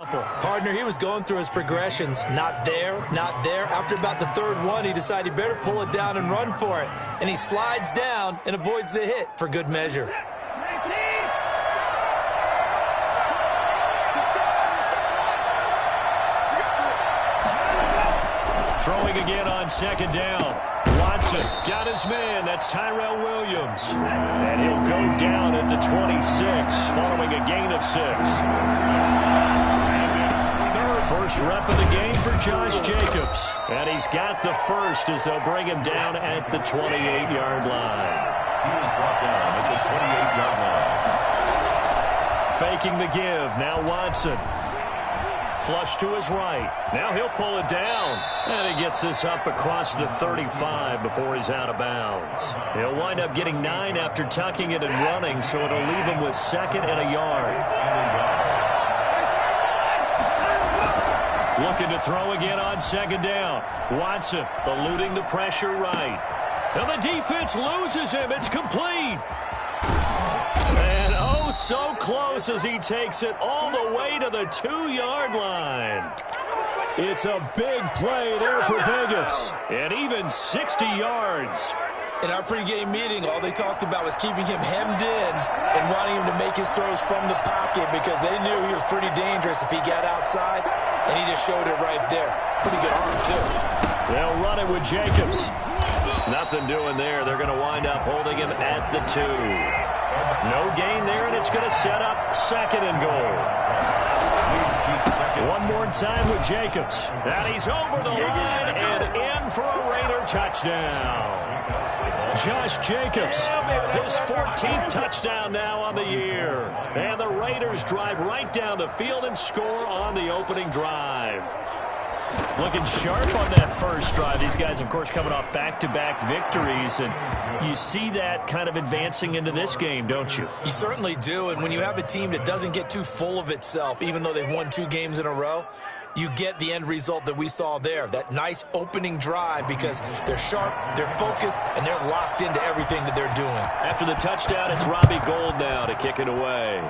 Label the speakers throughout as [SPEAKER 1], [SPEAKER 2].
[SPEAKER 1] Partner, he was going through his progressions. Not there, not there. After about the third one, he decided he better pull it down and run for it. And he slides down and avoids the hit for good measure.
[SPEAKER 2] Throwing again on second down. Watson got his man. That's Tyrell Williams. And he'll go down at the 26 following a gain of 6. First rep of the game for Josh Jacobs. And he's got the first as they'll bring him down at the 28-yard line.
[SPEAKER 3] He was brought down at the 28-yard line.
[SPEAKER 2] Faking the give. Now Watson. Flush to his right. Now he'll pull it down. And he gets this up across the 35 before he's out of bounds. He'll wind up getting 9 after tucking it and running, so it'll leave him with 2nd and a yard. Looking to throw again on second down. Watson eluding the pressure right. And the defense loses him. It's complete. And oh, so close as he takes it all the way to the 2-yard line. It's a big play there for Vegas. And even 60 yards.
[SPEAKER 1] In our pregame meeting, all they talked about was keeping him hemmed in and wanting him to make his throws from the pocket because they knew he was pretty dangerous if he got outside, and he just showed it right there. Pretty good arm, too.
[SPEAKER 2] They'll run it with Jacobs. Nothing doing there. They're going to wind up holding him at the 2. No gain there, and it's going to set up 2nd and goal. One more time with Jacobs. And he's over the line and in for a Raider touchdown. Josh Jacobs, his 14th touchdown now on the year. And the Raiders drive right down the field and score on the opening drive. Looking sharp on that first drive. These guys, of course, coming off back-to-back victories. And you see that kind of advancing into this game, don't you?
[SPEAKER 1] You certainly do. And when you have a team that doesn't get too full of itself, even though they've won 2 games in a row, you get the end result that we saw there. That nice opening drive because they're sharp, they're focused, and they're locked into everything that they're doing.
[SPEAKER 2] After the touchdown, it's Robbie Gould now to kick it away.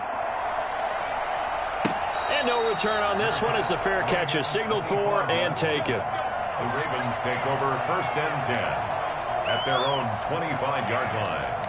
[SPEAKER 2] And no return on this one as the fair catch is signaled for and taken.
[SPEAKER 3] The Ravens take over 1st and 10 at their own 25-yard line.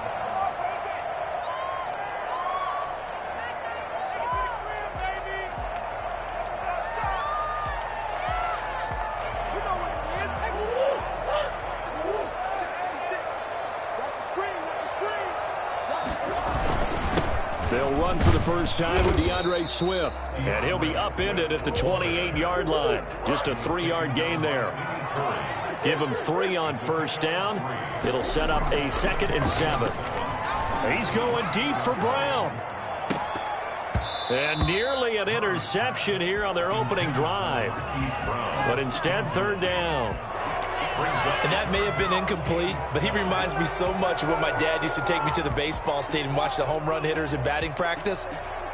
[SPEAKER 2] They'll run for the first time with DeAndre Swift. And he'll be upended at the 28-yard line. Just a 3-yard gain there. Give him 3 on first down. It'll set up a 2nd and 7. He's going deep for Brown. And nearly an interception here on their opening drive. But instead, 3rd down.
[SPEAKER 1] And that may have been incomplete, but he reminds me so much of when my dad used to take me to the baseball stadium and watch the home run hitters in batting practice.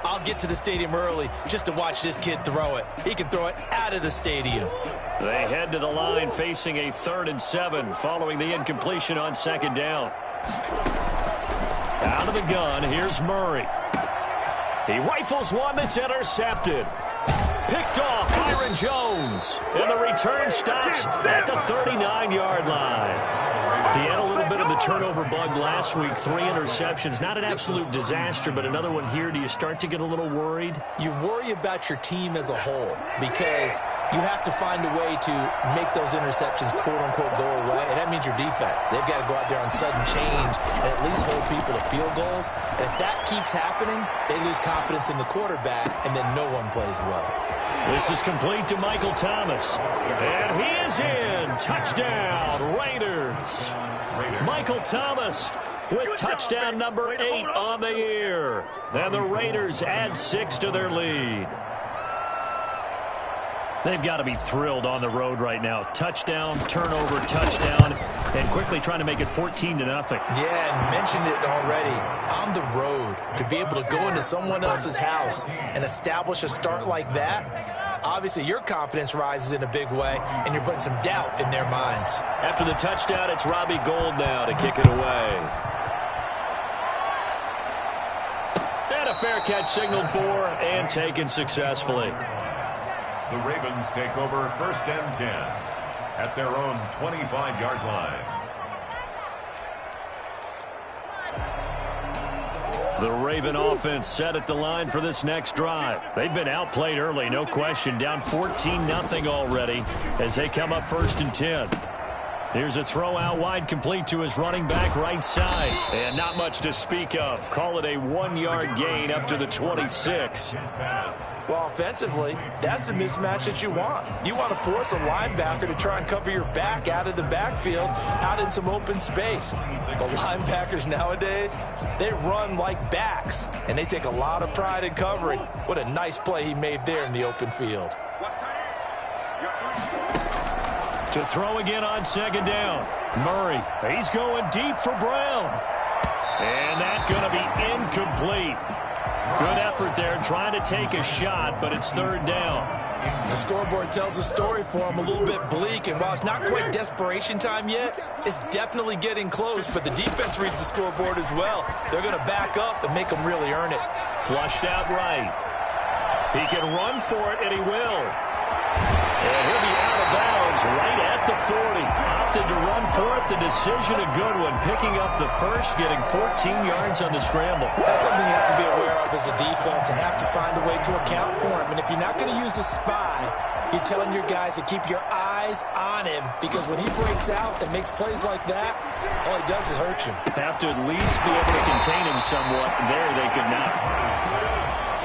[SPEAKER 1] I'll get to the stadium early just to watch this kid throw it. He can throw it out of the stadium.
[SPEAKER 2] They head to the line facing a 3rd and 7 following the incompletion on 2nd down. Out of the gun, here's Murray. He rifles one that's intercepted. Picked off Byron Jones. And the return stops at the 39-yard line. He had a little bit of the turnover bug last week. 3 interceptions. Not an absolute disaster, but another one here. Do you start to get a little worried?
[SPEAKER 1] You worry about your team as a whole because you have to find a way to make those interceptions, quote-unquote, go away, and that means your defense. They've got to go out there on sudden change and at least hold people to field goals. And if that keeps happening, they lose confidence in the quarterback, and then no one plays well.
[SPEAKER 2] This is complete to Michael Thomas. And he is in. Touchdown, Raiders. Michael Thomas with touchdown number 8 on the year. And the Raiders add 6 to their lead. They've got to be thrilled on the road right now. Touchdown, turnover, touchdown, and quickly trying to make it 14-0.
[SPEAKER 1] Yeah, and mentioned it already. On the road, to be able to go into someone else's house and establish a start like that, obviously your confidence rises in a big way, and you're putting some doubt in their minds.
[SPEAKER 2] After the touchdown, it's Robbie Gould now to kick it away. And a fair catch signaled for and taken successfully.
[SPEAKER 3] The Ravens take over 1st and 10 at their own 25-yard line.
[SPEAKER 2] The Raven offense set at the line for this next drive. They've been outplayed early, no question. Down 14-0 already as they come up 1st and 10. Here's a throw out wide, complete to his running back right side. And not much to speak of. Call it a 1-yard gain up to the 26.
[SPEAKER 1] Well, offensively, that's the mismatch that you want. You want to force a linebacker to try and cover your back out of the backfield, out in some open space. The linebackers nowadays, they run like backs, and they take a lot of pride in covering. What a nice play he made there in the open field.
[SPEAKER 2] To throw again on 2nd down. Murray, he's going deep for Brown. And that's going to be incomplete. Good effort there trying to take a shot, but it's 3rd down.
[SPEAKER 1] The scoreboard tells a story for him, a little bit bleak, and while it's not quite desperation time yet, it's definitely getting close, but the defense reads the scoreboard as well. They're going to back up and make them really earn it.
[SPEAKER 2] Flushed out right. He can run for it, and he will. And he'll be out of bounds right at the 40. Opted to run for it. The decision a good one. Picking up the first, getting 14 yards on the scramble.
[SPEAKER 1] That's something you have to be aware of as a defense and have to find a way to account for him. And if you're not going to use a spy, you're telling your guys to keep your eyes on him, because when he breaks out and makes plays like that, all he does is hurt you.
[SPEAKER 2] Have to at least be able to contain him somewhat. There they could not.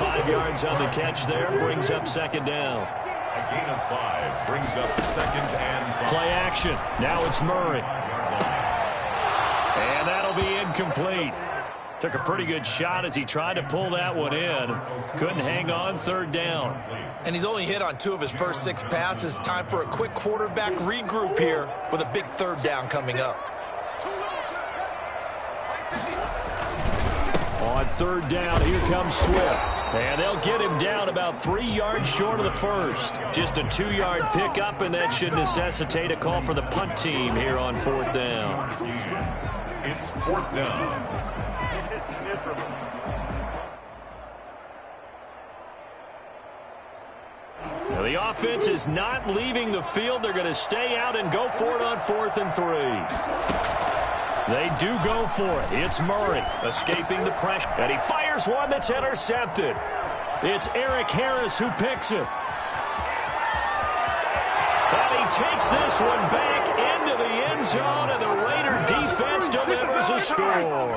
[SPEAKER 2] 5 yards on the catch there. Brings up 2nd down.
[SPEAKER 3] A gain of 5 brings up 2nd and 5.
[SPEAKER 2] Play action. Now it's Murray. And that'll be incomplete. Took a pretty good shot as he tried to pull that one in. Couldn't hang on. 3rd down.
[SPEAKER 1] And he's only hit on 2 of his first 6 passes. Time for a quick quarterback regroup here with a big 3rd down coming up.
[SPEAKER 2] On 3rd down, here comes Swift. And they'll get him down about 3 yards short of the first. Just a 2-yard pickup, and that should necessitate a call for the punt team here on 4th down.
[SPEAKER 3] It's 4th down.
[SPEAKER 2] Now the offense is not leaving the field. They're going to stay out and go for it on 4th and 3. They do go for it. It's Murray escaping the pressure. And he fires one that's intercepted. It's Eric Harris who picks it. And he takes this one back into the end zone, and the Raider defense delivers a score.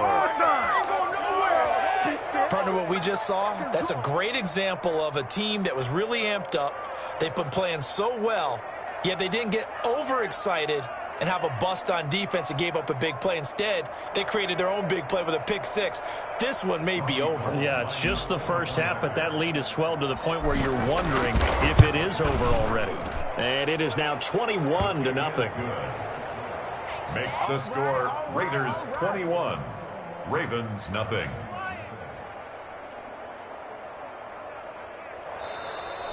[SPEAKER 1] Partner, what we just saw, that's a great example of a team that was really amped up. They've been playing so well, yet they didn't get overexcited and have a bust on defense and gave up a big play. Instead, they created their own big play with a pick 6. This one may be over.
[SPEAKER 2] Yeah, it's just the first half, but that lead has swelled to the point where you're wondering if it is over already. And it is now 21-0.
[SPEAKER 3] Makes the score Raiders 21, Ravens nothing.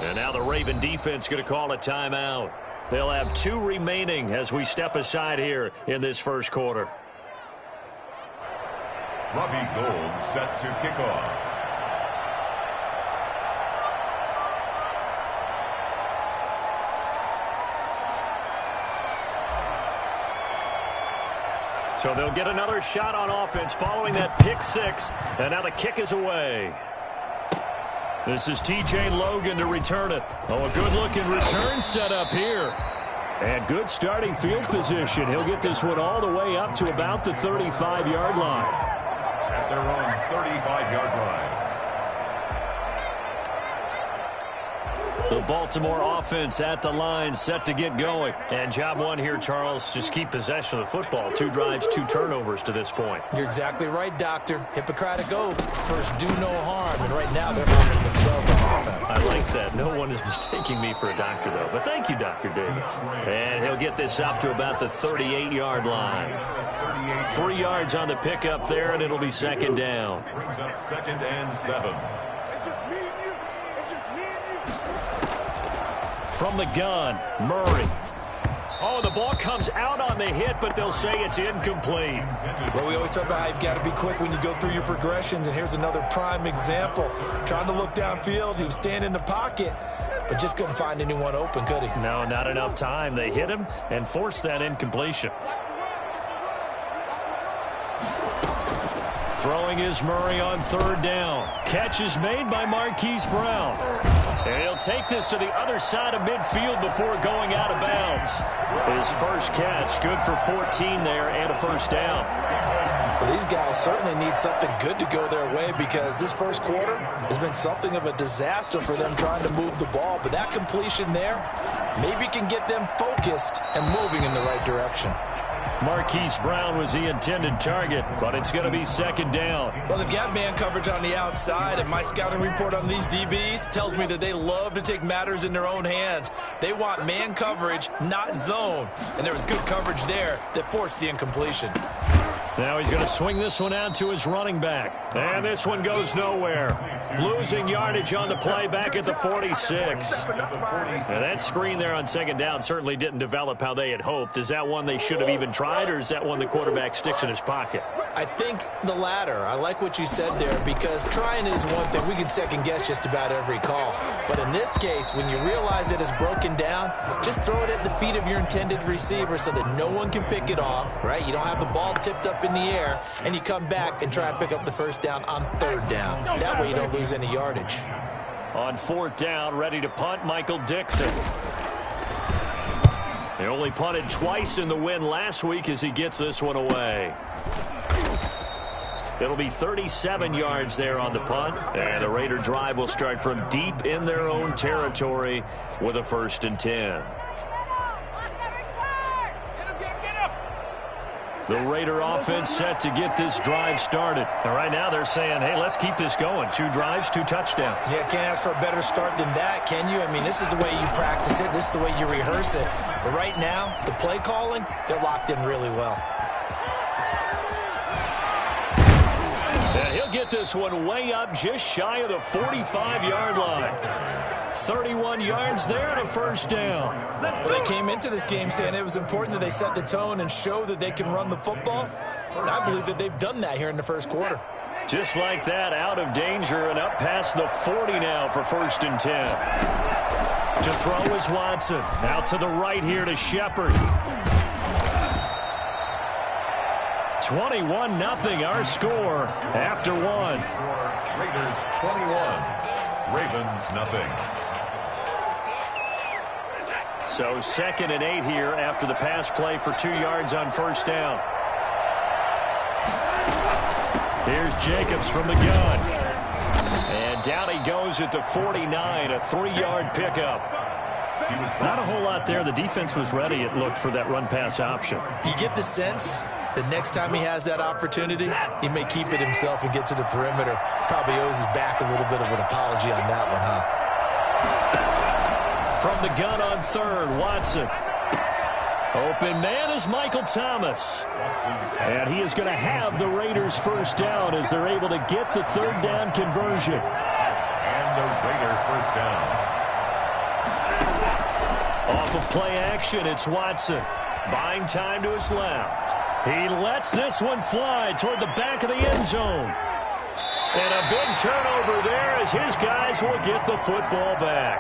[SPEAKER 2] And now the Raven defense going to call a timeout. They'll have 2 remaining as we step aside here in this first quarter.
[SPEAKER 3] Robbie Gould set to kick off.
[SPEAKER 2] So they'll get another shot on offense following that pick 6. And now the kick is away. This is T.J. Logan to return it. Oh, a good-looking return set up here. And good starting field position. He'll get this one all the way up to about the 35-yard line.
[SPEAKER 3] At their own 35-yard line.
[SPEAKER 2] The Baltimore offense at the line, set to get going. And job one here, Charles, just keep possession of the football. 2 drives, 2 turnovers to this point.
[SPEAKER 1] You're exactly right, Doctor. Hippocratic oath. First, do no harm. And right now, they're harming themselves on offense.
[SPEAKER 2] I like that. No one is mistaking me for a doctor, though. But thank you, Dr. Davis. And he'll get this up to about the 38-yard line. 3 yards on the pickup there, and it'll be 2nd down.
[SPEAKER 3] Brings up 2nd and 7.
[SPEAKER 4] It's just me and you. It's just me and you.
[SPEAKER 2] From the gun, Murray. Oh, the ball comes out on the hit, but they'll say it's incomplete.
[SPEAKER 1] Well, we always talk about how you've got to be quick when you go through your progressions, and here's another prime example. Trying to look downfield, he was standing in the pocket, but just couldn't find anyone open, could he?
[SPEAKER 2] No, not enough time. They hit him and forced that incompletion. Throwing is Murray on third down. Catch is made by Marquise Brown. And he'll take this to the other side of midfield before going out of bounds. His first catch, good for 14 there and a first down.
[SPEAKER 1] Well, these guys certainly need something good to go their way because this first quarter has been something of a disaster for them trying to move the ball. But that completion there maybe can get them focused and moving in the right direction.
[SPEAKER 2] Marquise Brown was the intended target, but it's going to be second down.
[SPEAKER 1] Well, they've got man coverage on the outside, and my scouting report on these DBs tells me that they love to take matters in their own hands. They want man coverage, not zone. And there was good coverage there that forced the incompletion.
[SPEAKER 2] Now he's going to swing this one out to his running back. And this one goes nowhere. Losing yardage on the play back at the 46. Now that screen there on second down certainly didn't develop how they had hoped. Is that one they should have even tried, or is that one the quarterback sticks in his pocket?
[SPEAKER 1] I think the latter. I like what you said there because trying is one thing. We can second guess just about every call. But in this case, when you realize it is broken down, just throw it at the feet of your intended receiver so that no one can pick it off, right? You don't have the ball tipped up in the air, and you come back and try and pick up the first down on third down. That way you don't lose any yardage.
[SPEAKER 2] On fourth down, ready to punt, Michael Dixon. They only punted twice in the win last week as he gets this one away. It'll be 37 yards there on the punt, and the Raider drive will start from deep in their own territory with a 1st and 10. The Raider offense set to get this drive started. And right now they're saying, hey, let's keep this going. 2 drives, 2 touchdowns.
[SPEAKER 1] Yeah, can't ask for a better start than that, can you? I mean, this is the way you practice it. This is the way you rehearse it. But right now, the play calling, they're locked in really well.
[SPEAKER 2] And he'll get this one way up just shy of the 45-yard line. 31 yards there and a 1st down.
[SPEAKER 1] Well, they came into this game saying it was important that they set the tone and show that they can run the football. And I believe that they've done that here in the first quarter.
[SPEAKER 2] Just like that, out of danger and up past the 40 now for 1st and 10. To throw is Watson. Out to the right here to Shepard. 21-0 our score after 1.
[SPEAKER 3] Raiders 21, Ravens nothing.
[SPEAKER 2] So 2nd and 8 here after the pass play for 2 yards on 1st down. Here's Jacobs from the gun. And down he goes at the 49, a 3-yard pickup. Not a whole lot there. The defense was ready, it looked, for that run-pass option.
[SPEAKER 1] You get the sense that next time he has that opportunity, he may keep it himself and get to the perimeter. Probably owes his back a little bit of an apology on that one, huh?
[SPEAKER 2] From the gun on 3rd, Watson. Open man is Michael Thomas. And he is going to have the Raiders' 1st down as they're able to get the 3rd down conversion.
[SPEAKER 3] And the Raider 1st down.
[SPEAKER 2] Off of play action, it's Watson. Buying time to his left. He lets this one fly toward the back of the end zone. And a big turnover there as his guys will get the football back.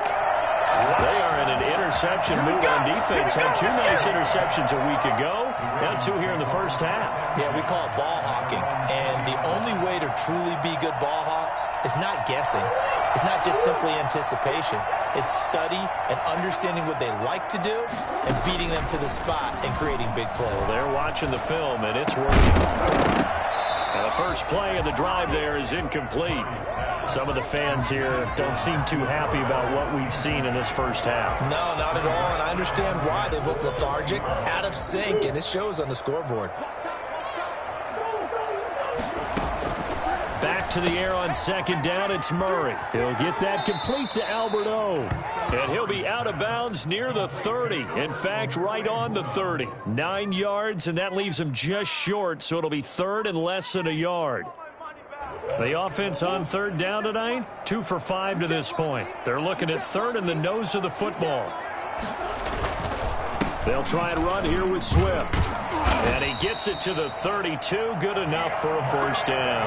[SPEAKER 2] They are in an interception mood on defense. Had 2 nice interceptions a week ago. Now 2 here in the first half.
[SPEAKER 1] Yeah, we call it ball hawking. And the only way to truly be good ball hawks is not guessing. It's not just simply anticipation. It's study and understanding what they like to do and beating them to the spot and creating big plays.
[SPEAKER 2] Well, they're watching the film, and it's working. And the first play of the drive there is incomplete. Some of the fans here don't seem too happy about what we've seen in this first half.
[SPEAKER 1] No, not at all, and I understand why. They look lethargic, out of sync, and it shows on the scoreboard.
[SPEAKER 2] Back to the air on 2nd down, it's Murray. He'll get that complete to Albert O. And he'll be out of bounds near the 30. In fact, right on the 30. 9 yards, and that leaves him just short, so it'll be 3rd and less than a yard. The offense on 3rd down tonight, 2 for 5 to this point. They're looking at 3rd in the nose of the football. They'll try and run here with Swift. And he gets it to the 32. Good enough for a 1st down.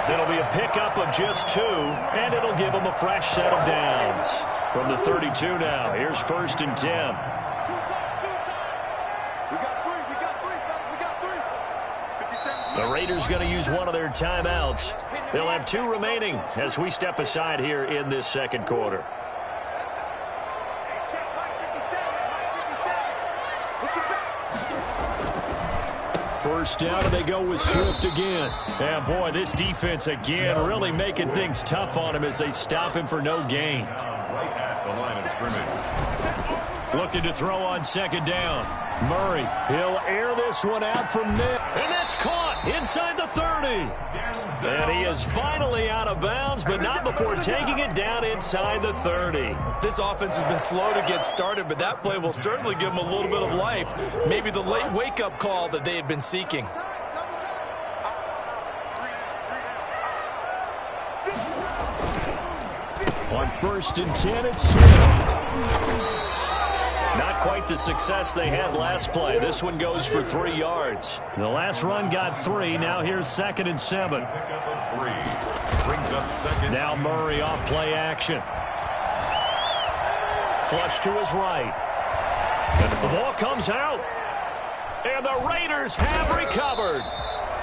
[SPEAKER 2] It'll be a pickup of just 2, and it'll give them a fresh set of downs. From the 32 now, here's 1st and 10. The Raiders going to use one of their timeouts. They'll have 2 remaining as we step aside here in this second quarter. First down, and they go with Swift again. And, boy, this defense again really making things tough on him as they stop him for no gain.
[SPEAKER 3] Right at the line of scrimmage.
[SPEAKER 2] Looking to throw on 2nd down. Murray, he'll air this one out from there. And that's caught inside the 30. And he is finally out of bounds, but not before taking it down inside the 30.
[SPEAKER 1] This offense has been slow to get started, but that play will certainly give them a little bit of life. Maybe the late wake-up call that they had been seeking.
[SPEAKER 2] On 1st and 10, it's Swift. Not quite the success they had last play. This one goes for 3 yards. The last run got 3. Now here's 2nd and 7.
[SPEAKER 3] Pickup of 3. Brings up 2nd.
[SPEAKER 2] Now Murray off play action. Flush to his right. And the ball comes out. And the Raiders have recovered.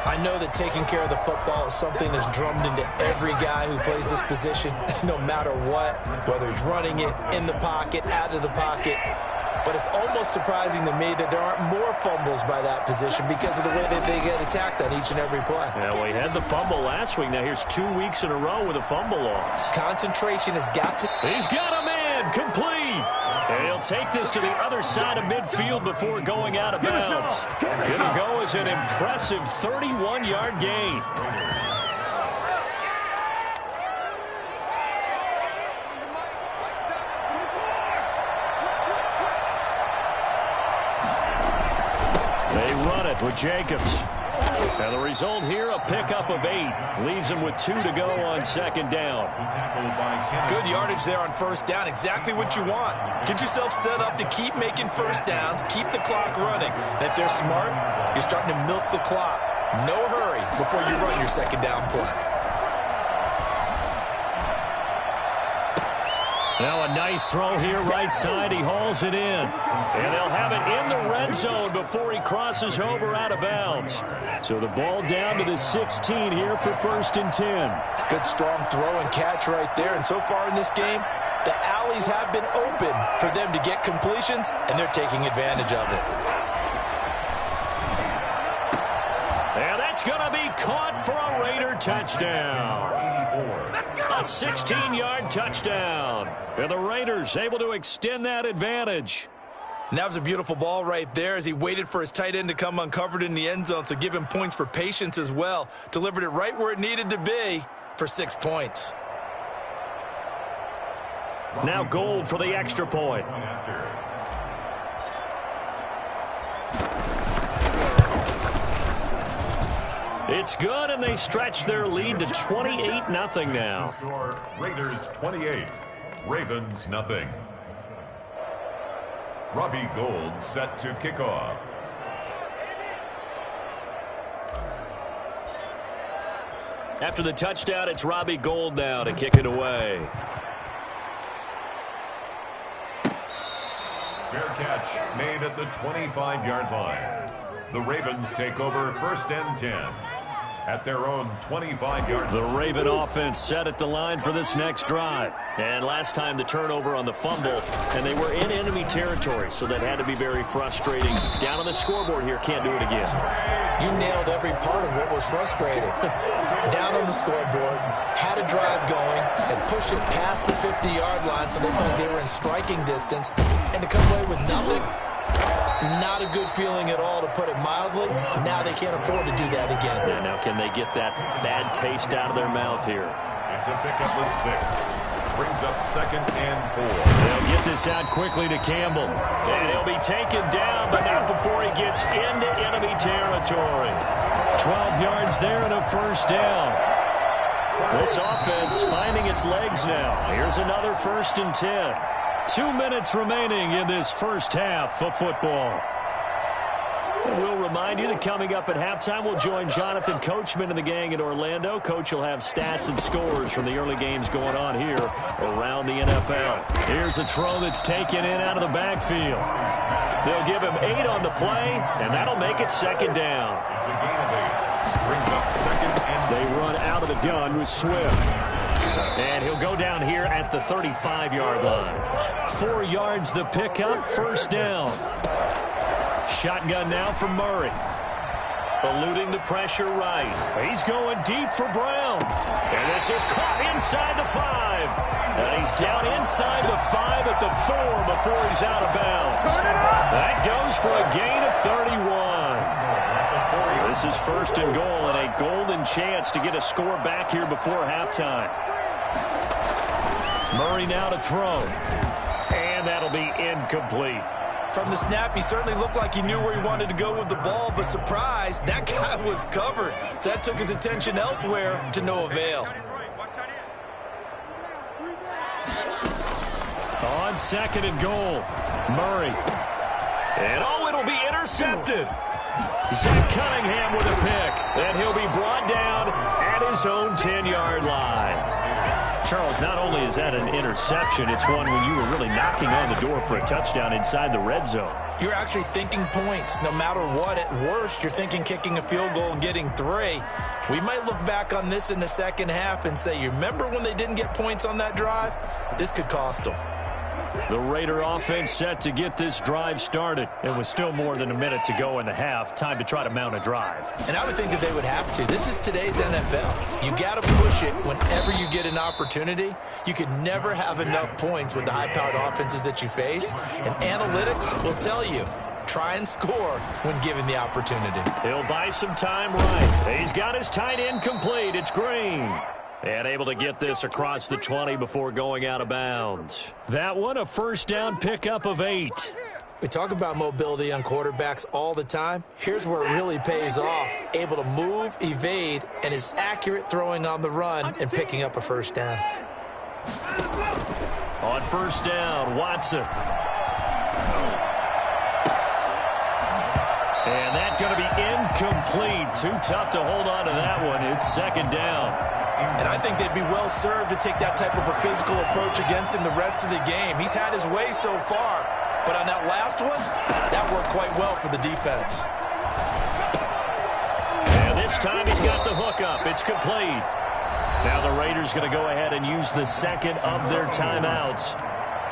[SPEAKER 1] I know that taking care of the football is something that's drummed into every guy who plays this position, no matter what, whether he's running it, in the pocket, out of the pocket. But it's almost surprising to me that there aren't more fumbles by that position because of the way that they get attacked on each and every play.
[SPEAKER 2] Yeah, well, he had the fumble last week. Now here's 2 weeks in a row with a fumble loss.
[SPEAKER 1] Concentration has got to...
[SPEAKER 2] He's got a man complete. And he'll take this to the other side of midfield before going out of bounds. It'll go as an impressive 31-yard gain. They run it with Jacobs. And the result here, a pickup of 8. Leaves them with 2 to go on 2nd down.
[SPEAKER 1] Good yardage there on 1st down. Exactly what you want. Get yourself set up to keep making 1st downs, keep the clock running. And if they're smart, you're starting to milk the clock. No hurry before you run your 2nd down play.
[SPEAKER 2] Now a nice throw here right side. He hauls it in. And they'll have it in the red zone before he crosses over out of bounds. So the ball down to the 16 here for 1st and 10.
[SPEAKER 1] Good strong throw and catch right there. And so far in this game, the alleys have been open for them to get completions, and they're taking advantage of it.
[SPEAKER 2] And that's going to be caught for a Raider touchdown. A 16-yard touchdown. And the Raiders able to extend that advantage.
[SPEAKER 1] And that was a beautiful ball right there as he waited for his tight end to come uncovered in the end zone, so give him points for patience as well. Delivered it right where it needed to be for 6 points.
[SPEAKER 2] Now Gold for the extra point. It's good, and they stretch their lead to 28-0 now.
[SPEAKER 3] Raiders 28, Ravens nothing. Robbie Gould set to kick off.
[SPEAKER 2] After the touchdown, it's Robbie Gould now to kick it away.
[SPEAKER 3] Fair catch made at the 25-yard line. The Ravens take over 1st and 10 at their own 25-yard line.
[SPEAKER 2] The Raven offense set at the line for this next drive. And last time the turnover on the fumble, and they were in enemy territory, so that had to be very frustrating. Down on the scoreboard here, can't do it again.
[SPEAKER 1] You nailed every part of what was frustrating. Down on the scoreboard, had a drive going, and pushed it past the 50-yard line so they felt they were in striking distance, and to come away with nothing, not a good feeling at all, to put it mildly. Now they can't afford to do that again.
[SPEAKER 2] Yeah, now can they get that bad taste out of their mouth here?
[SPEAKER 3] It's a pickup of 6. Brings up 2nd and 4.
[SPEAKER 2] They'll get this out quickly to Campbell. And he'll be taken down, but not before he gets into enemy territory. 12 yards there and a 1st down. This offense finding its legs now. Here's another 1st and 10. 2 minutes remaining in this first half of football. We'll remind you that coming up at halftime, we'll join Jonathan Coachman and the gang in Orlando. Coach will have stats and scores from the early games going on here around the NFL. Here's a throw that's taken in out of the backfield. They'll give him 8 on the play, and that'll make it second down.
[SPEAKER 3] It's a gain of 8. Brings up second and
[SPEAKER 2] They run out of the gun with Swift. And he'll go down here at the 35-yard line. 4 yards the pickup, first down. Shotgun now for Murray. Eluding the pressure right. He's going deep for Brown. And this is caught inside the 5. And he's down inside the 5 at the 4 before he's out of bounds. That goes for a gain of 31. This is first and goal and a golden chance to get a score back here before halftime. Murray now to throw. And that'll be incomplete.
[SPEAKER 1] From the snap, he certainly looked like he knew where he wanted to go with the ball, but surprise, that guy was covered. So that took his attention elsewhere to no avail.
[SPEAKER 2] On second and goal, Murray. And it'll be intercepted. Zach Cunningham with a pick. And he'll be brought down at his own 10-yard line. Charles, not only is that an interception, it's one when you were really knocking on the door for a touchdown inside the red zone.
[SPEAKER 1] You're actually thinking points no matter what. At worst, you're thinking kicking a field goal and getting 3. We might look back on this in the second half and say, you remember when they didn't get points on that drive? This could cost them.
[SPEAKER 2] The Raider offense set to get this drive started. It was still more than a minute to go in the half. Time to try to mount a drive.
[SPEAKER 1] And I would think that they would have to. This is today's NFL. You got to push it whenever you get an opportunity. You could never have enough points with the high-powered offenses that you face. And analytics will tell you, try and score when given the opportunity.
[SPEAKER 2] He'll buy some time right. He's got his tight end complete. It's Green. And able to get this across the 20 before going out of bounds. That one, a first down pickup of 8.
[SPEAKER 1] We talk about mobility on quarterbacks all the time. Here's where it really pays off. Able to move, evade, and is accurate throwing on the run and picking up a first down.
[SPEAKER 2] On first down, Watson. And that's going to be incomplete. Too tough to hold on to that one. It's second down.
[SPEAKER 1] And I think they'd be well served to take that type of a physical approach against him the rest of the game. He's had his way so far, but on that last one, that worked quite well for the defense.
[SPEAKER 2] And this time he's got the hook up. It's complete. Now the Raiders going to go ahead and use the second of their timeouts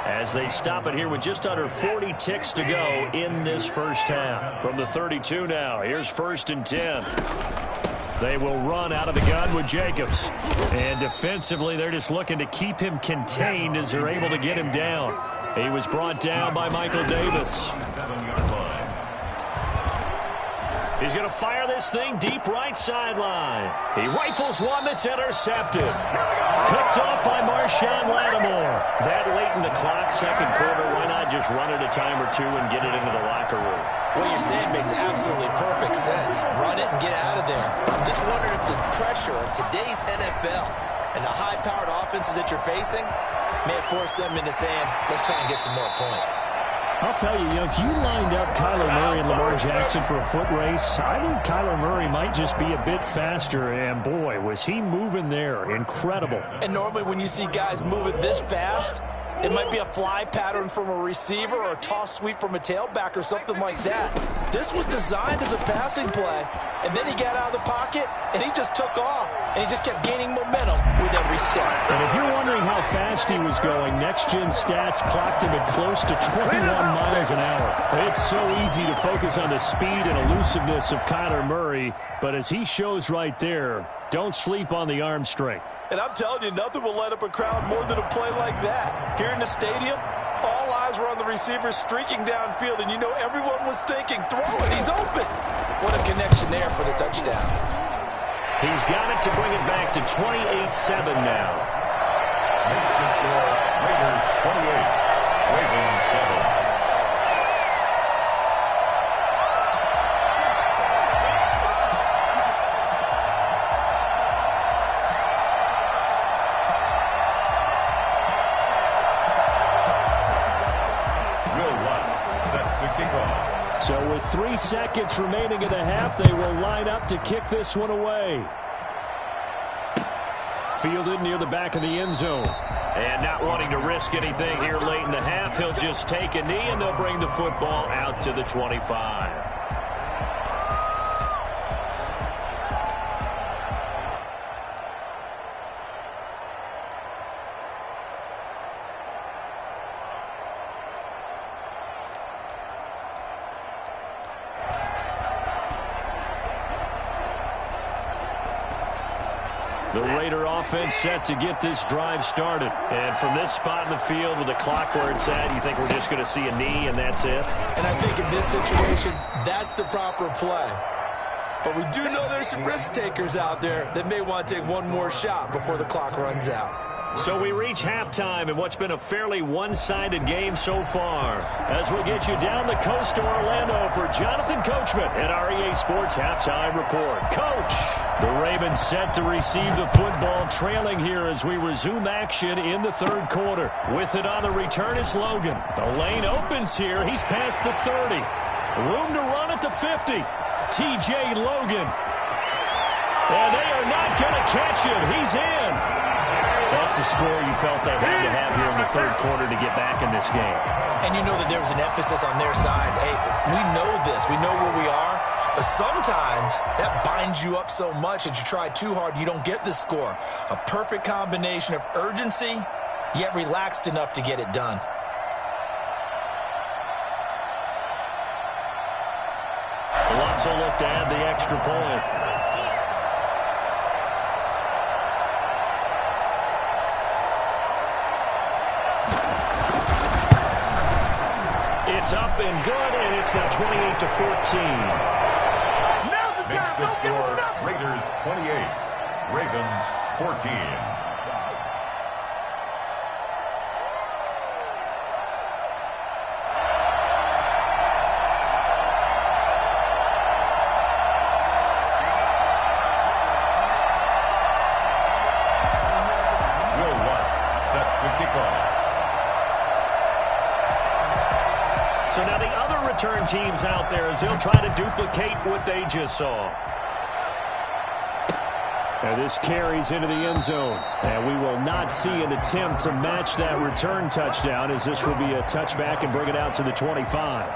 [SPEAKER 2] as they stop it here with just under 40 ticks to go in this first half. From the 32 now, here's first and 10. They will run out of the gun with Jacobs. And defensively, they're just looking to keep him contained as they're able to get him down. He was brought down by Michael Davis. He's going to fire this thing deep right sideline. He rifles one that's intercepted. Picked off by Marshawn Lattimore. That late in the clock, second quarter, why not just run it a time or two and get it into the locker room?
[SPEAKER 1] What you're saying makes absolutely perfect sense. Run it and get out of there. I'm just wondering if the pressure of today's NFL and the high-powered offenses that you're facing may have forced them into saying, let's try and get some more points.
[SPEAKER 2] I'll tell you, if you lined up Kyler Murray and Lamar Jackson for a foot race, I think Kyler Murray might just be a bit faster, and boy, was he moving there. Incredible.
[SPEAKER 1] And normally when you see guys moving this fast, it might be a fly pattern from a receiver or a toss sweep from a tailback or something like that. This was designed as a passing play, and then he got out of the pocket, and he just took off, and he just kept gaining momentum with every step.
[SPEAKER 2] And if you're wondering how fast he was going, next-gen stats clocked him at close to 21 miles an hour. It's so easy to focus on the speed and elusiveness of Kyler Murray, but as he shows right there, don't sleep on the arm strength.
[SPEAKER 1] And I'm telling you, nothing will light up a crowd more than a play like that. Here in the stadium, all eyes were on the receiver streaking downfield, and you know everyone was thinking, throw it, he's open. What a connection there for the touchdown.
[SPEAKER 2] He's got it to bring it back to 28-7 now.
[SPEAKER 3] Makes the score Raiders 28, Ravens 7.
[SPEAKER 2] So with 3 seconds remaining in the half, they will line up to kick this one away. Fielded near the back of the end zone. And not wanting to risk anything here late in the half, he'll just take a knee, and they'll bring the football out to the 25. The Raider offense set to get this drive started. And from this spot in the field with the clock where it's at, you think we're just going to see a knee and that's it?
[SPEAKER 1] And I think in this situation, that's the proper play. But we do know there's some risk takers out there that may want to take one more shot before the clock runs out.
[SPEAKER 2] So we reach halftime in what's been a fairly one-sided game so far. As we'll get you down the coast to Orlando for Jonathan Coachman at our EA Sports Halftime Report. Coach! The Ravens set to receive the football, trailing here as we resume action in the third quarter. With it on the return is Logan. The lane opens here. He's past the 30. Room to run at the 50. TJ Logan. And they are not going to catch him. He's in. That's a score you felt they had to have here in the third quarter to get back in this game.
[SPEAKER 1] And you know that there was an emphasis on their side. Hey, we know this. We know where we are. But sometimes that binds you up so much that you try too hard, you don't get the score. A perfect combination of urgency, yet relaxed enough to get it done.
[SPEAKER 2] Lutz will look to add the extra point. It's up and good, and it's now 28-14.
[SPEAKER 3] Makes the score Raiders 28, Ravens 14. Will Lutz set to kick off.
[SPEAKER 2] So now the other return teams out there as they'll try to duplicate what they just saw. Now this carries into the end zone. And we will not see an attempt to match that return touchdown as this will be a touchback and bring it out to the 25.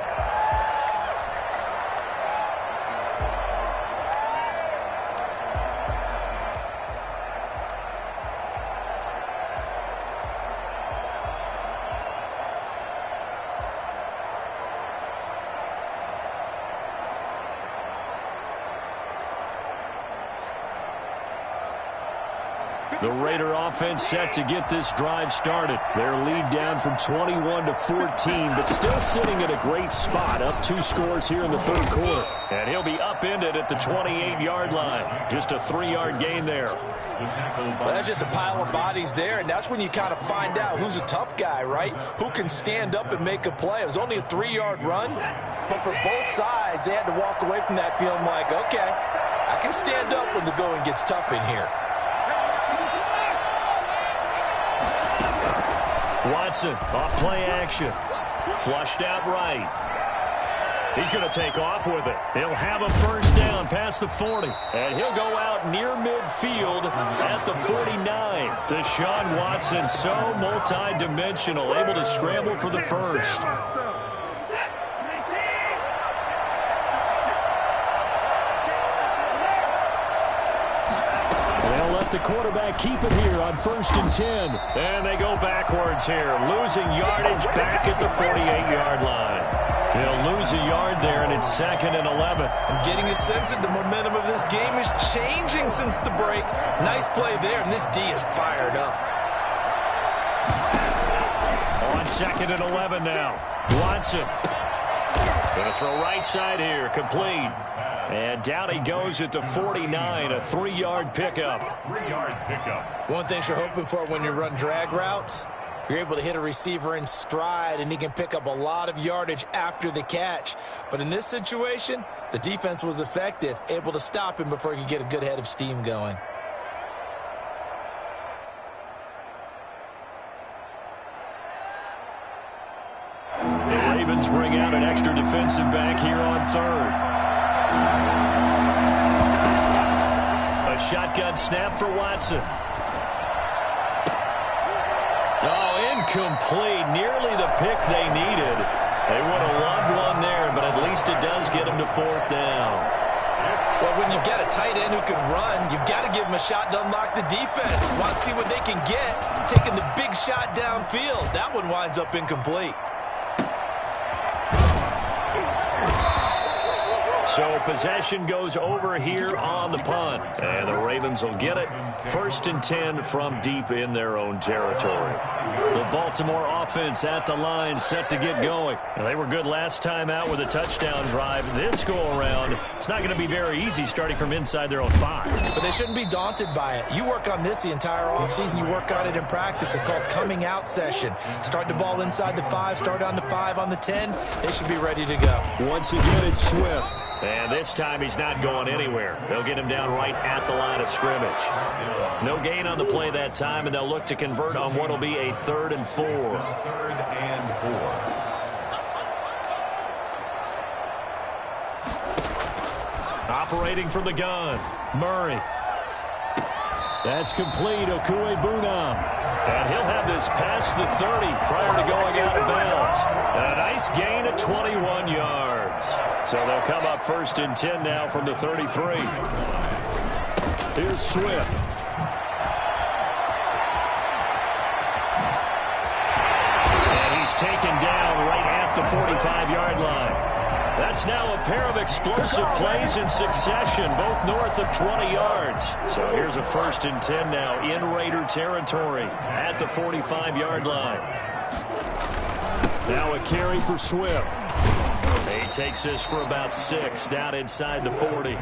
[SPEAKER 2] The Raider offense set to get this drive started. Their lead down from 21-14, but still sitting at a great spot, up 2 scores here in the third quarter. And he'll be upended at the 28-yard line. Just a 3-yard gain there.
[SPEAKER 1] Well, that's just a pile of bodies there, and that's when you kind of find out who's a tough guy, right? Who can stand up and make a play. It was only a 3-yard run, but for both sides, they had to walk away from that feeling like, okay, I can stand up when the going gets tough in here.
[SPEAKER 2] Watson, off play action. Flushed out right. He's going to take off with it. He'll have a first down past the 40. And he'll go out near midfield at the 49. Deshaun Watson, so multi-dimensional, able to scramble for the first. The quarterback keep it here on 1st and 10. And they go backwards here, losing yardage back at the 48-yard line. They'll lose a yard there, and it's 2nd and 11.
[SPEAKER 1] I'm getting a sense that the momentum of this game is changing since the break. Nice play there, and this D is fired up.
[SPEAKER 2] On 2nd and 11 now. Watson. Going to throw right side here, complete. And down he goes at the 49, a 3-yard pickup.
[SPEAKER 3] 3-yard pickup.
[SPEAKER 1] One thing you're hoping for when you run drag routes, you're able to hit a receiver in stride, and he can pick up a lot of yardage after the catch. But in this situation, the defense was effective, able to stop him before he could get a good head of steam going.
[SPEAKER 2] The Ravens bring out an extra defensive back here on third. A shotgun snap for Watson. Oh, incomplete. Nearly the pick they needed. They would have loved one there, but at least it does get them to fourth down.
[SPEAKER 1] Well, when you've got a tight end who can run, you've got to give him a shot to unlock the defense. Want to see what they can get, taking the big shot downfield. That one winds up incomplete.
[SPEAKER 2] So possession goes over here on the punt. And the Ravens will get it. 1st and 10 from deep in their own territory. The Baltimore offense at the line, set to get going. And they were good last time out with a touchdown drive. This go-around, it's not going to be very easy starting from inside their own 5.
[SPEAKER 1] But they shouldn't be daunted by it. You work on this the entire offseason. You work on it in practice. It's called coming out session. Start the ball inside the 5, start on the 5, on the 10. They should be ready to go.
[SPEAKER 2] Once again, it's Swift. And this time he's not going anywhere. They'll get him down right at the line of scrimmage. No gain on the play that time, and they'll look to convert on what will be a 3rd and 4.
[SPEAKER 3] 3rd and 4.
[SPEAKER 2] Operating from the gun, Murray. That's complete, Okuebunam. And he'll have this past the 30 prior to going out of bounds. And a nice gain of 21 yards. So they'll come up 1st and 10 now from the 33. Here's Swift. And he's taken down right at the 45-yard line. That's now a pair of explosive plays in succession, both north of 20 yards. So here's a 1st and 10 now in Raider territory at the 45-yard line. Now a carry for Swift. He takes this for about 6 down inside the 40.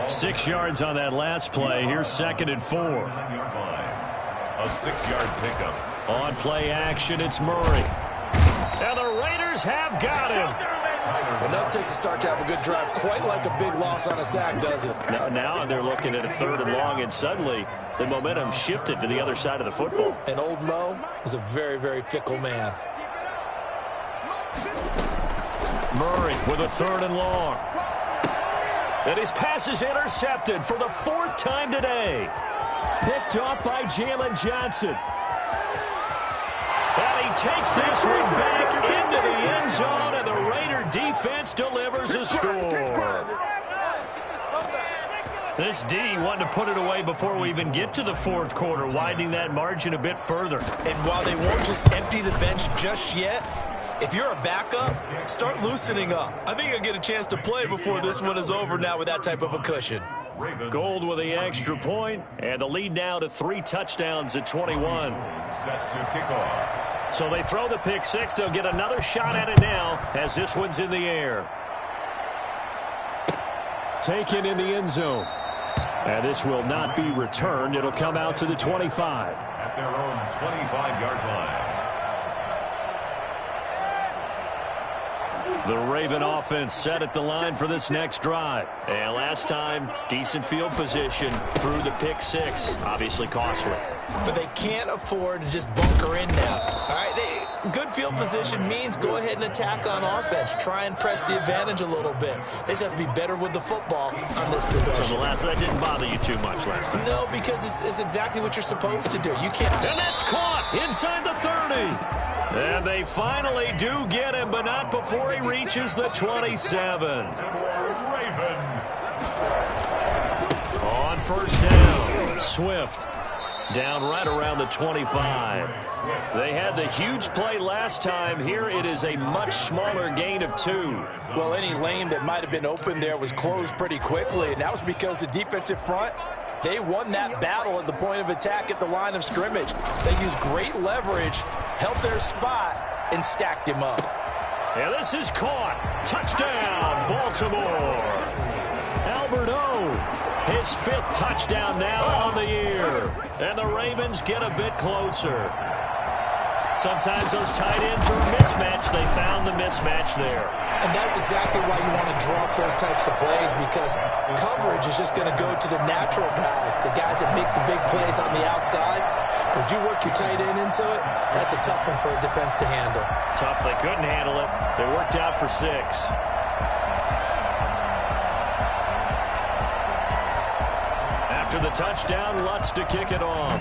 [SPEAKER 2] 6 yards on that last play. Here's 2nd and 4.
[SPEAKER 3] A 6-yard pickup.
[SPEAKER 2] On play action, it's Murray. And the Raiders have got him.
[SPEAKER 1] Enough takes a start to have a good drive. Quite like a big loss on a sack, does it?
[SPEAKER 2] Now they're looking at a 3rd and long, and suddenly the momentum shifted to the other side of the football.
[SPEAKER 1] And old Mo is a very, very fickle man.
[SPEAKER 2] Murray with a 3rd and long. And his pass is intercepted for the 4th time today. Picked off by Jalen Johnson. And he takes this one back into the end zone, and the Raider defense delivers a score. This D wanted to put it away before we even get to the 4th quarter, widening that margin a bit further.
[SPEAKER 1] And while they won't just empty the bench just yet, if you're a backup, start loosening up. I think you'll get a chance to play before this one is over now with that type of a cushion.
[SPEAKER 2] Gold with the extra point, and the lead now to 3 touchdowns at 21.
[SPEAKER 3] Set to kick off.
[SPEAKER 2] So they throw the pick 6. They'll get another shot at it now as this one's in the air. Taken in the end zone. And this will not be returned. It'll come out to the 25.
[SPEAKER 3] At their own 25-yard line.
[SPEAKER 2] The Raven offense set at the line for this next drive. And last time, decent field position through the pick 6. Obviously costly.
[SPEAKER 1] But they can't afford to just bunker in now. All right, good field position means go ahead and attack on offense. Try and press the advantage a little bit. They just have to be better with the football on this possession.
[SPEAKER 2] So that didn't bother you too much last time.
[SPEAKER 1] No, because it's exactly what you're supposed to do. You can't.
[SPEAKER 2] And that's caught inside the 30. And they finally do get him, but not before he reaches the 27.
[SPEAKER 3] Raven.
[SPEAKER 2] On 1st down, Swift down right around the 25. They had the huge play last time. Here it is a much smaller gain of 2.
[SPEAKER 1] Well, any lane that might have been open there was closed pretty quickly, and that was because the defensive front, they won that battle at the point of attack at the line of scrimmage. They used great leverage, held their spot, and stacked him up.
[SPEAKER 2] And this is caught. Touchdown, Baltimore. Albert O. His 5th touchdown now on the year. And the Ravens get a bit closer. Sometimes those tight ends are a mismatch. They found the mismatch there.
[SPEAKER 1] And that's exactly why you want to drop those types of plays, because coverage is just going to go to the natural guys, the guys that make the big plays on the outside. But if you work your tight end into it, that's a tough one for a defense to handle.
[SPEAKER 2] Tough. They couldn't handle it. They worked out for 6. After the touchdown, Lutz to kick it off.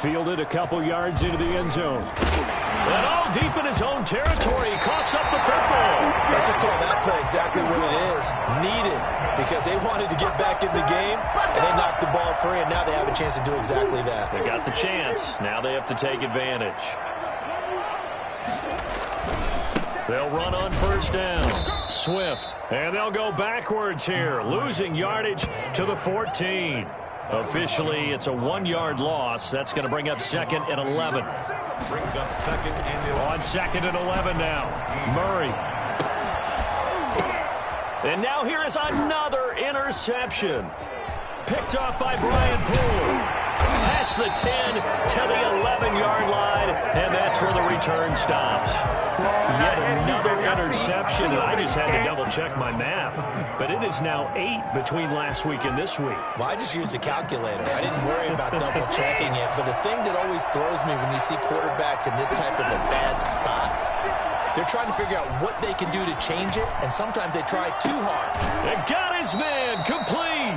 [SPEAKER 2] Fielded a couple yards into the end zone. And all deep in his own territory. He coughs up the football.
[SPEAKER 1] Let's just call that play exactly what it is. Needed, because they wanted to get back in the game, and they knocked the ball free, and now they have a chance to do exactly that.
[SPEAKER 2] They got the chance. Now they have to take advantage. They'll run on first down. Swift. And they'll go backwards here, losing yardage to the 14. Officially, it's a 1-yard loss. That's going to bring up second and 11.
[SPEAKER 3] Brings up second and 11.
[SPEAKER 2] On second and 11 now. Murray. And now here is another interception. Picked off by Brian Poole. Past the 10 to the 11-yard line, and that's where the return stops. Yet another interception, and I just had to double-check my math. But it is now 8 between last week and this week.
[SPEAKER 1] Well, I just used a calculator. I didn't worry about double-checking it. But the thing that always throws me when you see quarterbacks in this type of a bad spot, they're trying to figure out what they can do to change it, and sometimes they try too hard.
[SPEAKER 2] And got his man complete.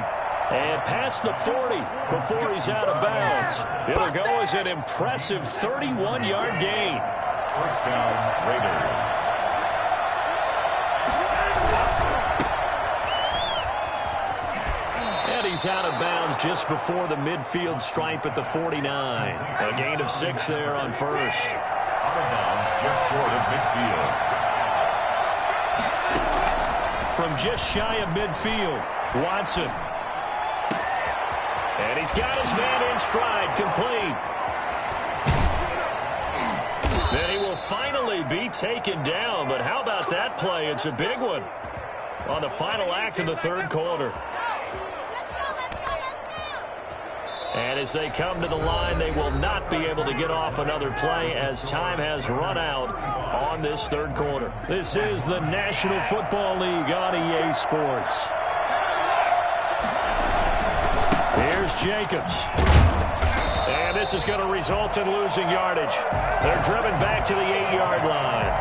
[SPEAKER 2] And past the 40 before he's out of bounds. It'll go as an impressive 31-yard gain.
[SPEAKER 3] First down, Raiders.
[SPEAKER 2] And he's out of bounds just before the midfield stripe at the 49. A gain of 6 there on first.
[SPEAKER 3] Out of bounds just short of midfield.
[SPEAKER 2] From just shy of midfield, Watson. And he's got his man in stride, complete. Then he will finally be taken down, but how about that play? It's a big one on the final act of the third quarter. And as they come to the line, they will not be able to get off another play as time has run out on this third quarter. This is the National Football League on EA Sports. Here's Jacobs. And this is going to result in losing yardage. They're driven back to the 8-yard line.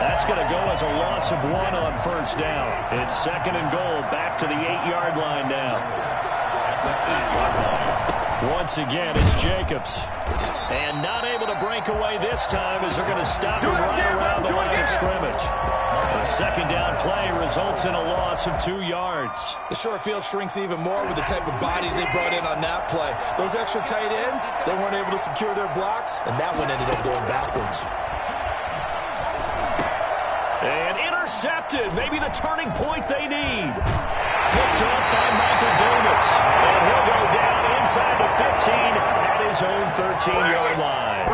[SPEAKER 2] That's going to go as a loss of 1 on first down. It's second and goal back to the 8-yard line now. Once again, it's Jacobs. And not able to break away this time as they're going to stop him right around the line of scrimmage. The second down play results in a loss of 2 yards.
[SPEAKER 1] The short field shrinks even more with the type of bodies they brought in on that play. Those extra tight ends, they weren't able to secure their blocks, and that one ended up going backwards.
[SPEAKER 2] And intercepted. Maybe the turning point they need. Picked up by Michael Deuce. And he'll go down inside the 15 at his own 13-yard line.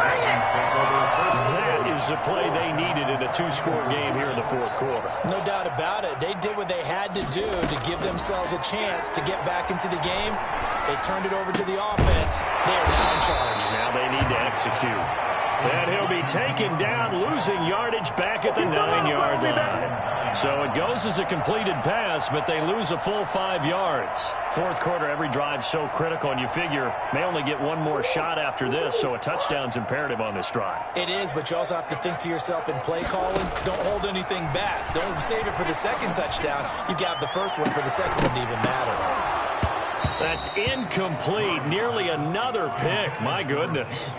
[SPEAKER 2] That is the play they needed in a 2-score game here in the fourth quarter.
[SPEAKER 1] No doubt about it. They did what they had to do to give themselves a chance to get back into the game. They turned it over to the offense. They are now in charge.
[SPEAKER 2] Now they need to execute. And he'll be taken down, losing yardage back at the 9-yard line. So it goes as a completed pass, but they lose a full 5 yards. Fourth quarter, every drive so critical, and you figure may only get one more shot after this, so a touchdown's imperative on this drive.
[SPEAKER 1] It is, but you also have to think to yourself in play calling, don't hold anything back. Don't save it for the second touchdown. You got the first one for the second one to even matter.
[SPEAKER 2] That's incomplete. Nearly another pick. My goodness.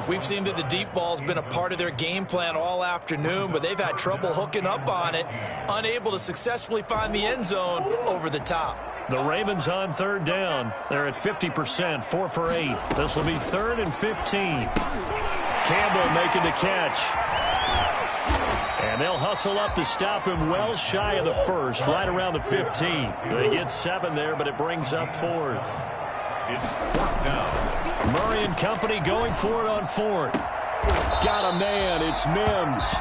[SPEAKER 1] We've seen that the deep ball's been a part of their game plan all afternoon, but they've had trouble hooking up on it, unable to successfully find the end zone over the top.
[SPEAKER 2] The Ravens on third down. They're at 50%, 4 for 8. This will be 3rd and 15. Campbell making the catch. And they'll hustle up to stop him well shy of the first, right around the 15. They get 7 there, but it brings up 4th.
[SPEAKER 3] It's 4th down.
[SPEAKER 2] Murray and company going for it on 4th. Got a man. It's Mims.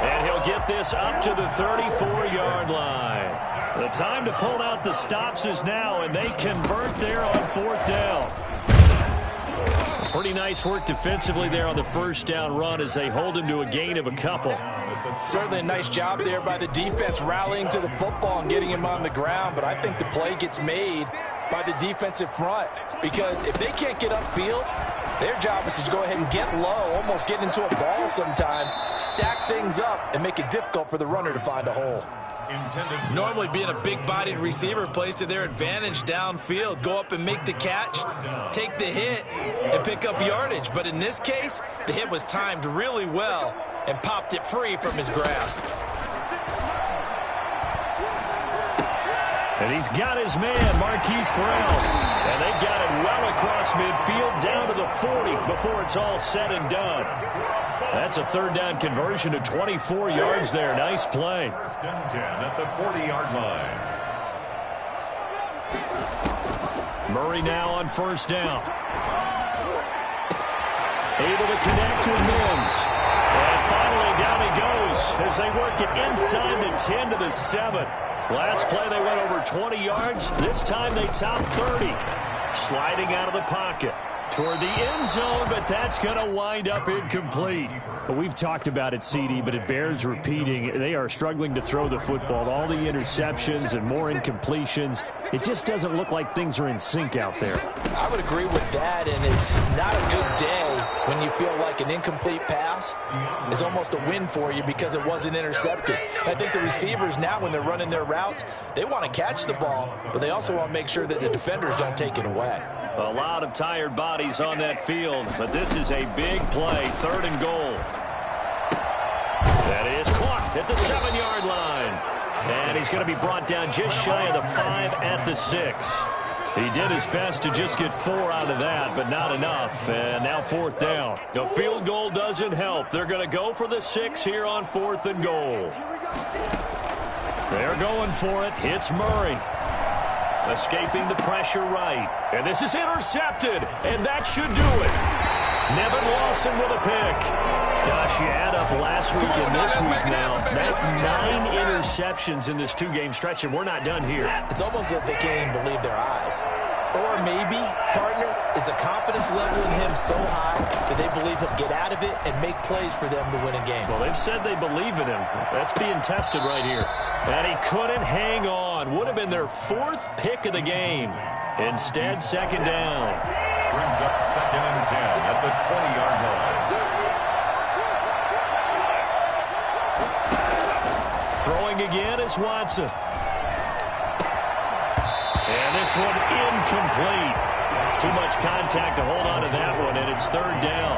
[SPEAKER 2] And he'll get this up to the 34-yard line. The time to pull out the stops is now, and they convert there on 4th down. Pretty nice work defensively there on the first down run as they hold him to a gain of a couple.
[SPEAKER 1] Certainly a nice job there by the defense rallying to the football and getting him on the ground, but I think the play gets made by the defensive front because if they can't get upfield, their job is to go ahead and get low, almost get into a ball sometimes, stack things up, and make it difficult for the runner to find a hole. Normally being a big-bodied receiver plays to their advantage downfield. Go up and make the catch, take the hit, and pick up yardage. But in this case, the hit was timed really well and popped it free from his grasp.
[SPEAKER 2] And he's got his man, Marquise Brown. And they got it well across midfield down to the 40 before it's all said and done. That's a third down conversion to 24 yards there. Nice play.
[SPEAKER 3] 10 at the 40-yard line.
[SPEAKER 2] Murray now on first down. Able to connect with Mims. And finally down he goes as they work it inside the 10 to the 7. Last play they went over 20 yards. This time they topped 30. Sliding out of the pocket toward the end zone, but that's going to wind up incomplete.
[SPEAKER 5] Well, we've talked about it, CD, but it bears repeating. They are struggling to throw the football. All the interceptions and more incompletions. It just doesn't look like things are in sync out there.
[SPEAKER 1] I would agree with that, and it's not a good day when you feel like an incomplete pass is almost a win for you because it wasn't intercepted. I think the receivers now, when they're running their routes, they want to catch the ball, but they also want to make sure that the defenders don't take it away.
[SPEAKER 2] A lot of tired bodies on that field, but this is a big play, 3rd and goal. That is caught at the 7-yard line. And he's going to be brought down just shy of the 5 at the 6. He did his best to just get 4 out of that, but not enough. And now 4th down. The field goal doesn't help. They're going to go for the 6 here on 4th and goal. They're going for it. It's Murray. Escaping the pressure right. And this is intercepted. And that should do it. Nevin Lawson with a pick. Gosh, you add up last week and this week now. That's 9 interceptions in this 2-game stretch, and we're not done here.
[SPEAKER 1] It's almost like they can't even believe their eyes. Or maybe, partner, is the confidence level in him so high that they believe he'll get out of it and make plays for them to win a game.
[SPEAKER 2] Well, they've said they believe in him. That's being tested right here. And he couldn't hang on. Would have been their 4th pick of the game. Instead, 2nd down.
[SPEAKER 3] Brings up 2nd and 10 at the 20-yard line.
[SPEAKER 2] Throwing again is Watson. And this one incomplete. Too much contact to hold on to that one, and it's 3rd down.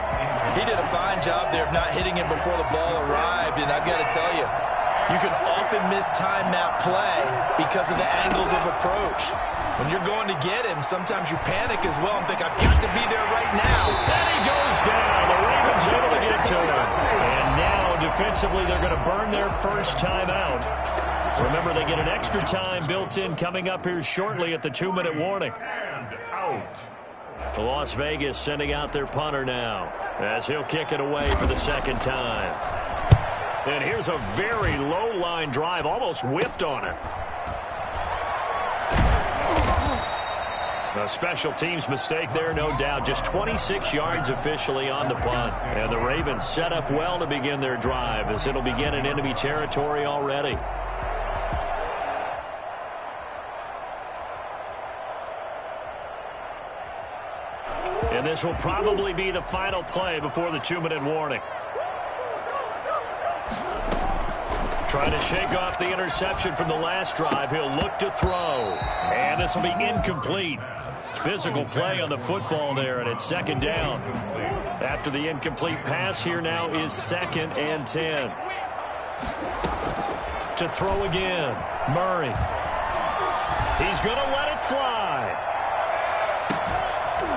[SPEAKER 1] He did a fine job there of not hitting him before the ball arrived, and I've got to tell you, you can often mistime that play because of the angles of approach. When you're going to get him, sometimes you panic as well and think, I've got to be there right now.
[SPEAKER 2] And he goes down. The Ravens able to get to him. And now, defensively, they're going to burn their first time out. Remember, they get an extra time built in coming up here shortly at the 2-minute warning.
[SPEAKER 3] And out.
[SPEAKER 2] Las Vegas sending out their punter now as he'll kick it away for the 2nd time. And here's a very low-line drive, almost whiffed on it. A special teams mistake there, no doubt. Just 26 yards officially on the punt. And the Ravens set up well to begin their drive as it'll begin in enemy territory already. And this will probably be the final play before the 2-minute warning. Trying to shake off the interception from the last drive. He'll look to throw. And this will be incomplete. Physical play on the football there, and it's 2nd down. After the incomplete pass, here now is 2nd and 10. To throw again, Murray. He's going to let it fly.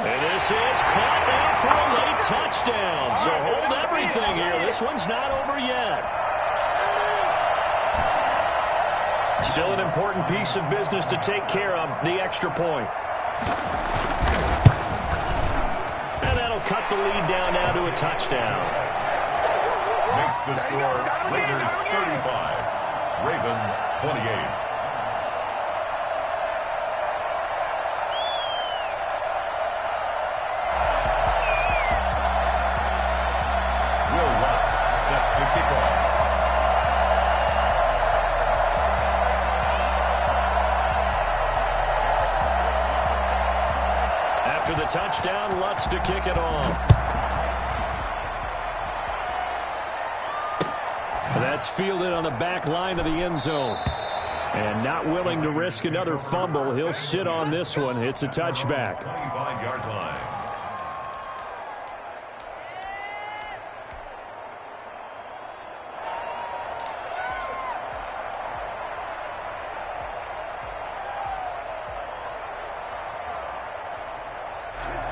[SPEAKER 2] And this is caught now for a late touchdown. So hold everything here. This one's not over yet. Still an important piece of business to take care of, the extra point. And that'll cut the lead down now to a touchdown.
[SPEAKER 3] Makes the score Raiders 35, Ravens 28.
[SPEAKER 2] After the touchdown, Lutz to kick it off.
[SPEAKER 5] That's fielded on the back line of the end zone. And not willing to risk another fumble. He'll sit on this one. It's a touchback.
[SPEAKER 3] 25-yard line.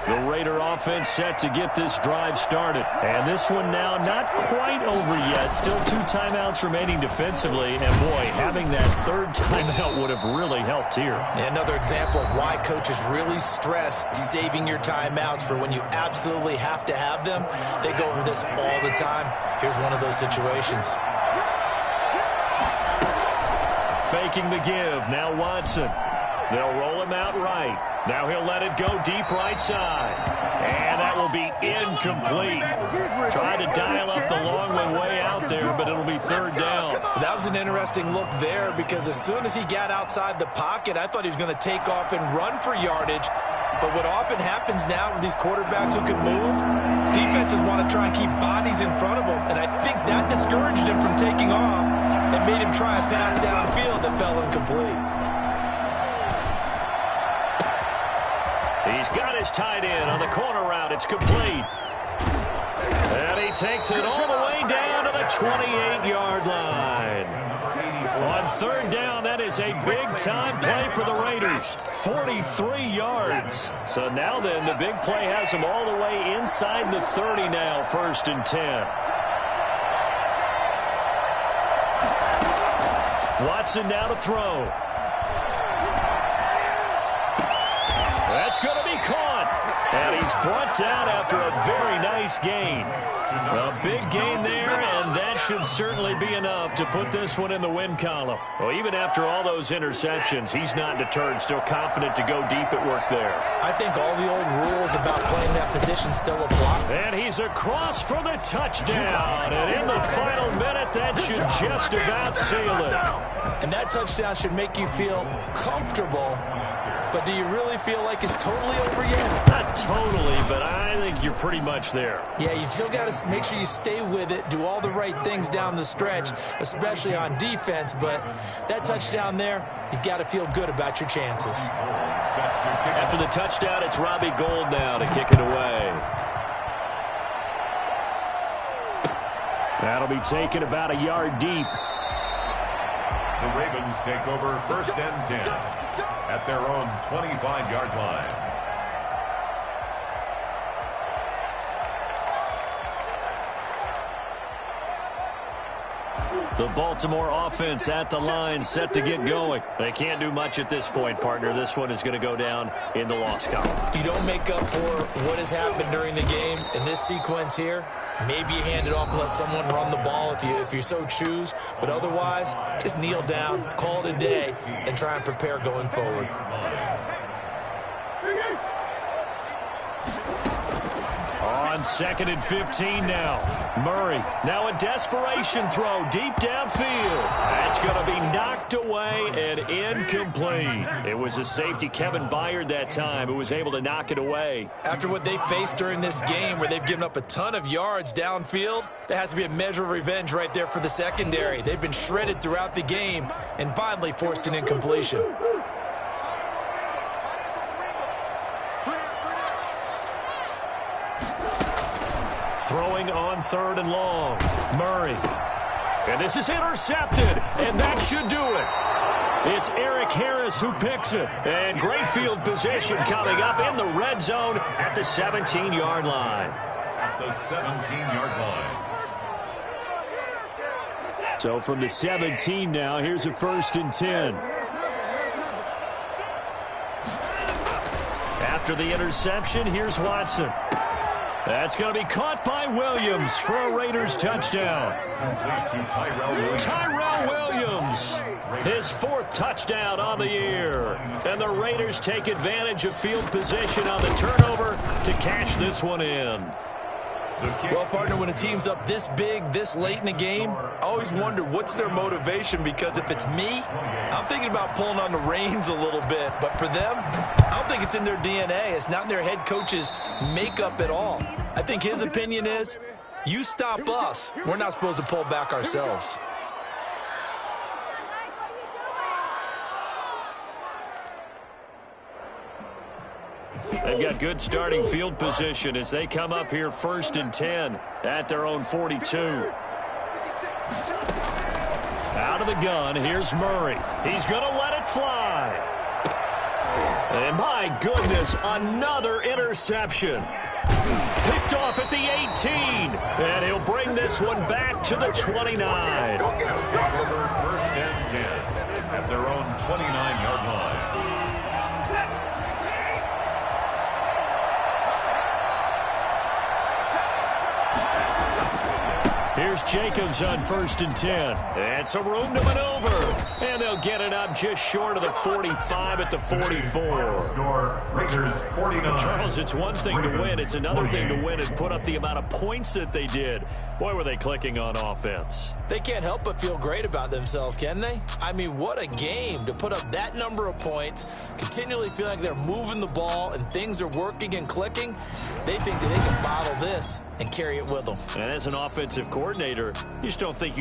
[SPEAKER 5] The Raider offense set to get this drive started. And this one now not quite over yet. Still 2 timeouts remaining defensively. And, boy, having that third timeout would have really helped here.
[SPEAKER 1] Another example of why coaches really stress saving your timeouts for when you absolutely have to have them. They go over this all the time. Here's one of those situations.
[SPEAKER 5] Faking the give. Now Watson. They'll roll him out right. Now he'll let it go deep right side. And that will be incomplete. Tried to dial up the long one way out there, but it'll be third down.
[SPEAKER 1] That was an interesting look there because as soon as he got outside the pocket, I thought he was going to take off and run for yardage. But what often happens now with these quarterbacks who can move, defenses want to try and keep bodies in front of them. And I think that discouraged him from taking off and made him try a pass downfield that fell incomplete.
[SPEAKER 5] He's got his tight end on the corner route. It's complete. And he takes it all the way down to the 28-yard line. On third down, that is a big-time play for the Raiders. 43 yards. So now then, the big play has them all the way inside the 30 now, 1st and 10. Watson now to throw. That's going to be caught. And he's brought down after a very nice gain. A big gain there, and that should certainly be enough to put this one in the win column. Well, even after all those interceptions, he's not deterred, still confident to go deep at work there.
[SPEAKER 1] I think all the old rules about playing that position still apply.
[SPEAKER 5] And he's across for the touchdown. And in the final minute, that should just about seal it.
[SPEAKER 1] And that touchdown should make you feel comfortable. But do you really feel like it's totally over yet?
[SPEAKER 5] Not totally, but I think you're pretty much there.
[SPEAKER 1] Yeah, you still got to make sure you stay with it, do all the right things down the stretch, especially on defense. But that touchdown there, you've got to feel good about your chances.
[SPEAKER 5] After the touchdown, it's Robbie Gould now to kick it away. That'll be taken about a yard deep.
[SPEAKER 3] The Ravens take over 1st and 10 at their own 25-yard line.
[SPEAKER 5] The Baltimore offense at the line, set to get going. They can't do much at this point, partner. This one is going to go down in the loss column.
[SPEAKER 1] You don't make up for what has happened during the game in this sequence here. Maybe you hand it off and let someone run the ball if you so choose. But otherwise, just kneel down, call it a day, and try and prepare going forward.
[SPEAKER 5] On 2nd and 15 now. Murray, now a desperation throw deep downfield. That's going to be knocked away and incomplete. It was a safety, Kevin Byard, that time, who was able to knock it away.
[SPEAKER 1] After what they faced during this game where they've given up a ton of yards downfield, there has to be a measure of revenge right there for the secondary. They've been shredded throughout the game and finally forced an incompletion.
[SPEAKER 5] Throwing on 3rd and long. Murray. And this is intercepted. And that should do it. It's Eric Harris who picks it. And great field position coming up in the red zone at the 17-yard line.
[SPEAKER 3] At the 17-yard line.
[SPEAKER 5] So from the 17 now, here's a 1st and 10. After the interception, here's Watson. That's going to be caught by Williams for a Raiders touchdown. Tyrell Williams, his 4th touchdown on the year. And the Raiders take advantage of field position on the turnover to cash this one in.
[SPEAKER 1] Well, partner, when a team's up this big, this late in the game, I always wonder what's their motivation, because if it's me, I'm thinking about pulling on the reins a little bit. But for them, I don't think it's in their DNA. It's not in their head coach's makeup at all. I think his opinion is, you stop us, we're not supposed to pull back ourselves.
[SPEAKER 2] They've got good starting field position as they come up here 1st and 10 at their own 42. Out of the gun, here's Murray. He's going to let it fly. And my goodness, another interception. Picked off at the 18. And he'll bring this one back to the 29.
[SPEAKER 3] Take over 1st and 10 at their own 29-yard line.
[SPEAKER 2] Here's Jacobs on 1st and 10. And some room to maneuver. And they'll get it up just short of the 45 at the 44.
[SPEAKER 3] Raiders 49.
[SPEAKER 2] Charles, it's one thing to win. It's another thing to win and put up the amount of points that they did. Boy, were they clicking on offense.
[SPEAKER 1] They can't help but feel great about themselves, can they? I mean, what a game to put up that number of points, continually feel like they're moving the ball and things are working and clicking. They think that they can bottle this and carry it with them.
[SPEAKER 2] And as an offensive coordinator, you just don't think you